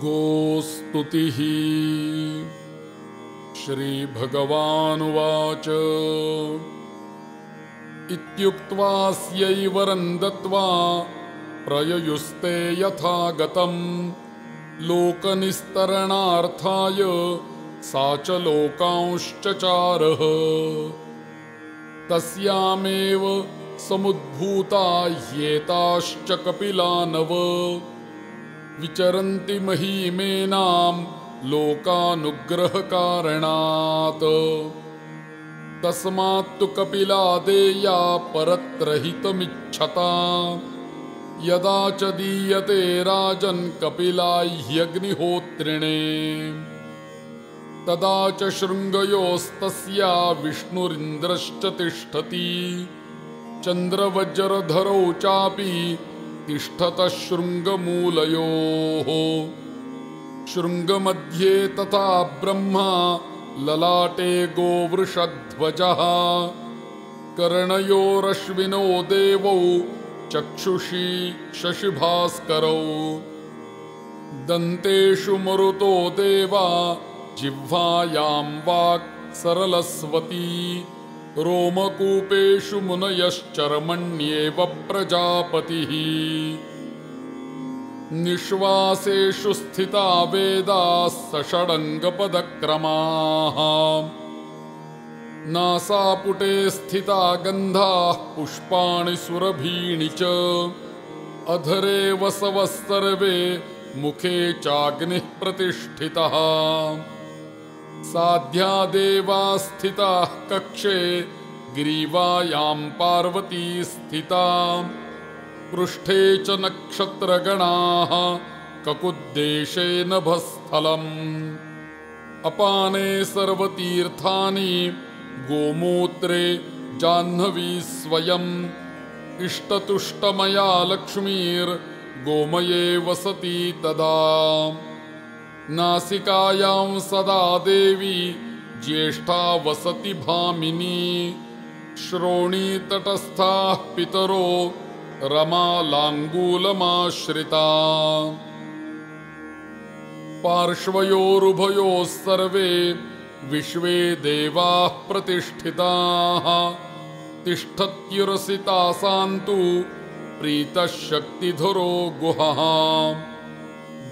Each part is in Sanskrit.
गोस्तुतिः। श्रीभगवानुवाच इत्युक्त्वास्यैवरं दत्त्वा प्रययुस्ते यथा गतं लोकनिस्तरणार्थाय सा च लोकांश्चचारः। तस्यामेव समुद्भूता ह्येताश्च कपिलानव विचरन्ति महीमेनां लोकानुग्रहकारणात्। तस्मात्तु कपिलादेया परत्रहितमिच्छता यदा च दीयते राजन् कपिलाह्यग्निहोत्रिणे। तदा च शृङ्गयोस्तस्या विष्णुरिन्द्रश्च तिष्ठति चन्द्रवज्रधरौ चापि तिष्ठतः शृङ्गमूलयोः। शृङ्गमध्ये तथा ब्रह्मा ललाटे गोवृषध्वजः कर्णयोरश्विनो देवौ चक्षुषी शशिभास्करौ। दन्तेषु मरुतो देवा जिह्वायां वाक् सरलस्वती रोमकूपेषु मुनयश्चर्मण्येव प्रजापतिः। निश्वासेषु स्थिता वेदाः सषडङ्गपदक्रमाः नासापुटे स्थिता गन्धाः पुष्पाणि सुरभीणि च अधरे वसवः सर्वे मुखे चाग्निः प्रतिष्ठितः। साध्या देवा स्थिताः कक्षे ग्रीवायां पार्वती स्थिता पृष्ठे च नक्षत्रगणाः ककुद्देशे नभस्थलम्। अपाने सर्वतीर्थानि गोमूत्रे जाह्नवी स्वयम् इष्टतुष्टमया लक्ष्मीर्गोमये वसति तदा। नासिकायां सदा देवी ज्येष्ठा वसति भामिनी श्रोणीतटस्थाः पितरो रमालाङ्गूलमाश्रिता। पार्श्वयोरुभयोः सर्वे विश्वे देवाः प्रतिष्ठिताः तिष्ठत्युरसितासान्तु प्रीतः शक्तिधरो गुहः।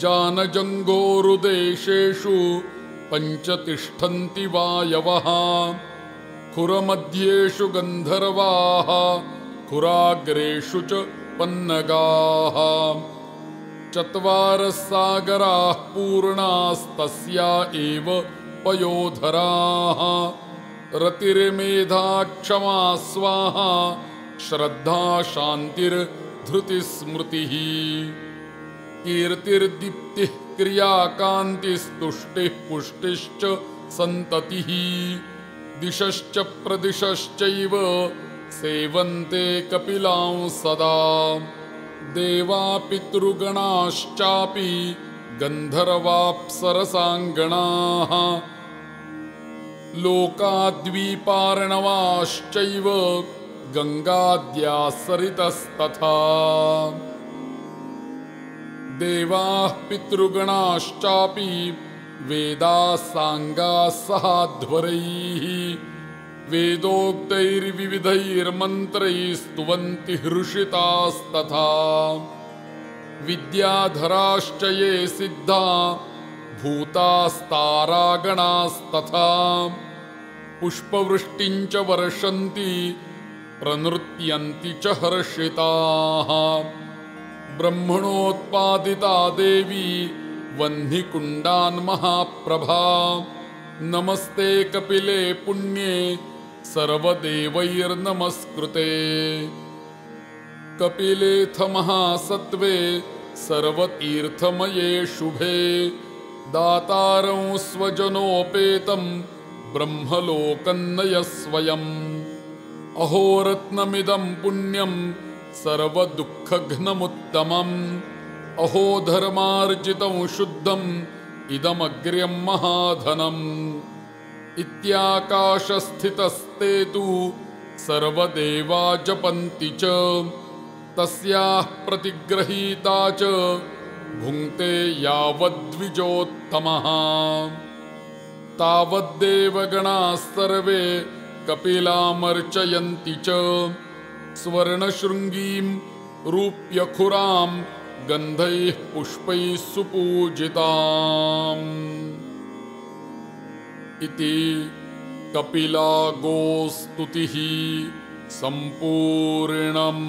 जानजङ्घोरुदेशेषु पञ्च तिष्ठन्ति वायवः खुरमध्येषु गन्धर्वाः खुराग्रेषु च पन्नगाः। चत्वारः सागराः पूर्णास्तस्या एव पयोधराः रतिर्मेधा क्षमा स्वाहा श्रद्धा शान्तिर्धृतिस्मृतिः। कीर्तिर्दीप्तिः क्रिया कान्तिस्तुष्टिः पुष्टिश्च सन्ततिः। दिशश्च प्रदिशश्चैव सेवन्ते कपिलां सदा। देवा पितृगणाश्चापि गन्धर्वाप्सरसाङ्गणाः लोकाद्वीपार्णवाश्चैव गङ्गाद्याः सरितस्तथा। देवाः पितृगणाश्चापि वेदाः साङ्गाः सहाध्वरैः वेदोक्तैर्विविधैर्मन्त्रैः स्तुवन्ति हृषितास्तथा। विद्याधराश्च ये सिद्धा भूतास्तारागणास्तथा पुष्पवृष्टिं च वर्षन्ति प्रनृत्यन्ति च हर्षिताः। ब्रह्मणोत्पादिता देवी वह्निकुण्डान् महाप्रभा नमस्ते कपिले पुण्ये सर्वदेवैर्नमस्कृते। कपिलेऽथ महासत्त्वे सर्वतीर्थमये शुभे दातारं स्वजनोपेतं ब्रह्मलोकन्नयः स्वयम्। अहोरत्नमिदं पुण्यं सर्वदुःखघ्नमुत्तमम् अहो धर्मार्जितं शुद्धम् इदमग्र्यं महाधनम्। इत्याकाशस्थितस्ते तु सर्वदेवा जपन्ति च तस्याः प्रतिगृहीता च भुङ्क्ते यावद्विजोत्तमः तावद्देवगणाः सर्वे कपिलामर्चयन्ति च स्वर्णशृङ्गीं रूप्यखुरां गन्धैः पुष्पैः सुपूजिताम् इति कपिलागोस्तुतिः सम्पूर्णम्।